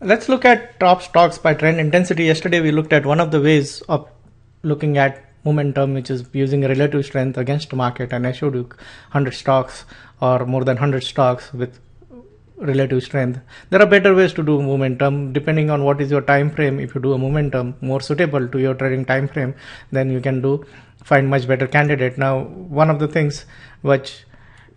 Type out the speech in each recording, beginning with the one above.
Let's look at top stocks by trend intensity. Yesterday we looked at one of the ways of looking at momentum, which is using relative strength against the market, and I showed you 100 stocks or more than 100 stocks with relative strength. There are better ways to do momentum depending on what is your time frame. If you do a momentum more suitable to your trading time frame, then you can find much better candidate. Now, one of the things which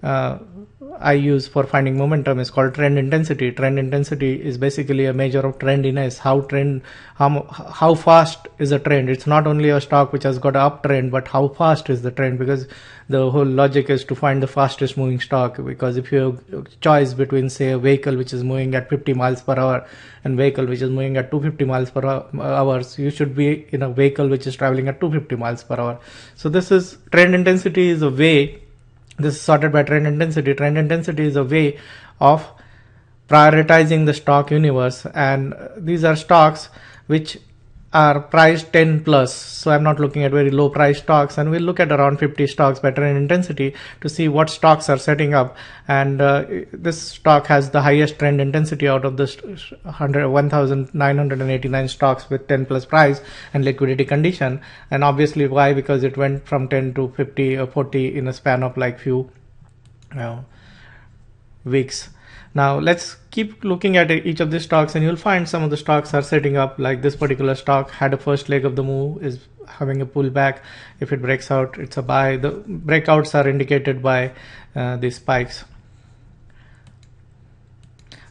I use for finding momentum is called trend intensity. Trend intensity is basically a measure of trendiness. How fast is a trend? It's not only a stock which has got an uptrend, but how fast is the trend? Because the whole logic is to find the fastest moving stock. Because if you have choice between, say, a vehicle which is moving at 50 miles per hour and vehicle which is moving at 250 miles per hour, you should be in a vehicle which is traveling at 250 miles per hour. So this is trend intensity is a way. This is sorted by trend intensity. Trend intensity is a way of prioritizing the stock universe, and these are stocks which are priced 10 plus. So I'm not looking at very low price stocks, and we'll look at around 50 stocks by trend intensity to see what stocks are setting up. And this stock has the highest trend intensity out of this 1,989 stocks with 10 plus price and liquidity condition. And obviously why? Because it went from 10 to 50 or 40 in a span of like few weeks. Now let's keep looking at each of these stocks, and you'll find some of the stocks are setting up. Like this particular stock had a first leg of the move, is having a pullback. If it breaks out, it's a buy. The breakouts are indicated by these spikes.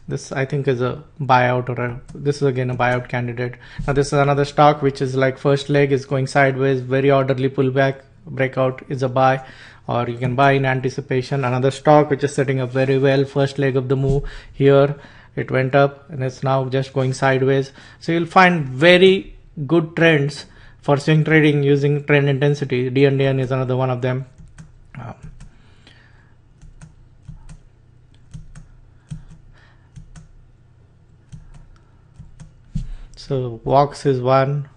This I think is a buyout, this is again a buyout candidate. Now this is another stock which is like first leg is going sideways, very orderly pullback, breakout is a buy, or you can buy in anticipation. Another stock which is setting up very well, first leg of the move, here it went up and it's now just going sideways. So you'll find very good trends for swing trading using trend intensity. DNDN is another one of them. So Vox is one.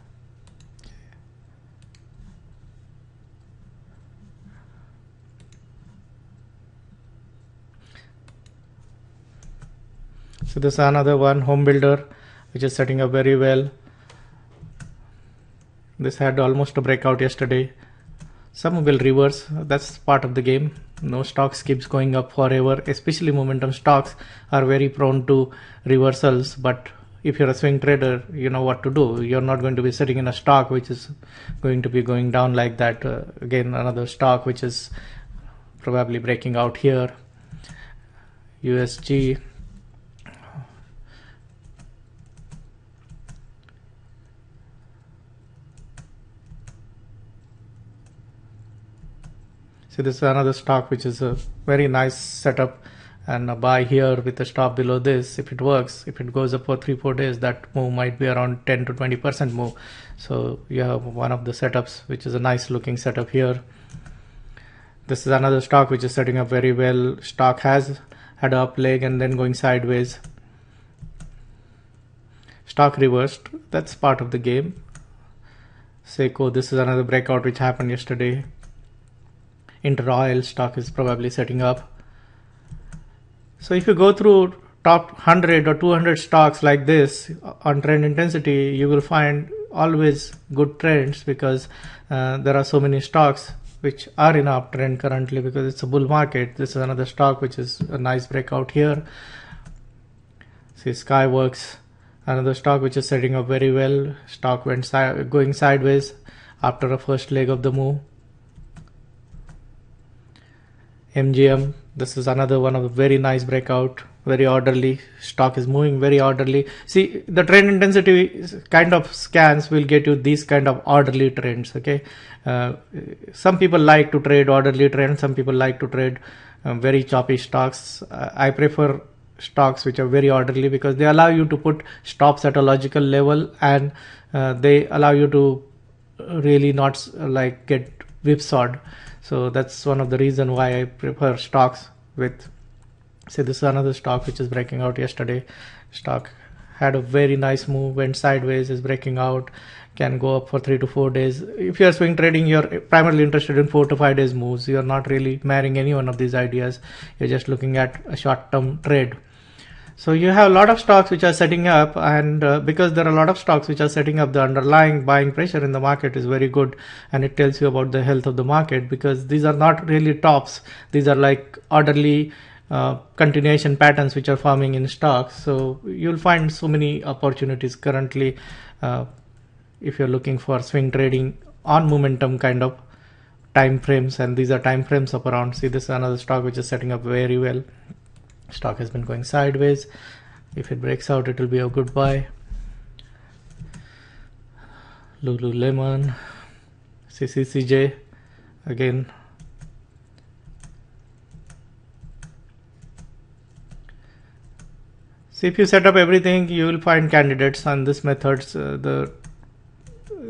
So this is another one, Home Builder, which is setting up very well. This had almost a breakout yesterday. Some will reverse, that's part of the game. No stocks keeps going up forever, especially momentum stocks are very prone to reversals. But if you're a swing trader, you know what to do. You're not going to be sitting in a stock which is going to be going down like that. Again, another stock which is probably breaking out here. USG. So this is another stock which is a very nice setup, and a buy here with a stop below this. If it works, if it goes up for 3-4 days, that move might be around 10 to 20% move. So you have one of the setups which is a nice looking setup here. This is another stock which is setting up very well. Stock has had an up leg and then going sideways. Stock reversed, that's part of the game. Seiko, this is another breakout which happened yesterday. Interoil stock is probably setting up. So if you go through top 100 or 200 stocks like this on trend intensity, you will find always good trends, because there are so many stocks which are in uptrend currently because it's a bull market. This is another stock which is a nice breakout here. See, Skyworks, another stock which is setting up very well. Stock went going sideways after a first leg of the move. MGM, this is another one of a very nice breakout, very orderly. Stock is moving very orderly. See, the trend intensity kind of scans will get you these kind of orderly trends. Okay, some people like to trade orderly trends, some people like to trade very choppy stocks. I prefer stocks which are very orderly because they allow you to put stops at a logical level, and they allow you to really not like get whipsawed. So that's one of the reason why I prefer stocks with, say, this is another stock which is breaking out yesterday. Stock had a very nice move, went sideways, is breaking out, can go up for 3 to 4 days. If you are swing trading, you're primarily interested in 4 to 5 days moves. You're not really marrying any one of these ideas. You're just looking at a short-term trade. So you have a lot of stocks which are setting up, and because there are a lot of stocks which are setting up, the underlying buying pressure in the market is very good, and it tells you about the health of the market, because these are not really tops. These are like orderly continuation patterns which are forming in stocks. So you'll find so many opportunities currently if you're looking for swing trading on momentum kind of time frames, and these are time frames of around, see, this is another stock which is setting up very well. Stock has been going sideways. If it breaks out, it will be a good buy. Lululemon, CCCJ again. So if you set up everything, you will find candidates on this methods.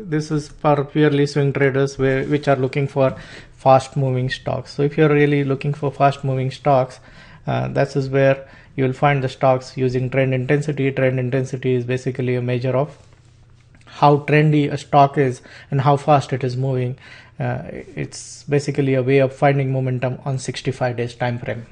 This is for purely swing traders which are looking for fast moving stocks. So if you're really looking for fast moving stocks, that is where you will find the stocks using trend intensity. Trend intensity is basically a measure of how trendy a stock is and how fast it is moving. It's basically a way of finding momentum on 65 days time frame.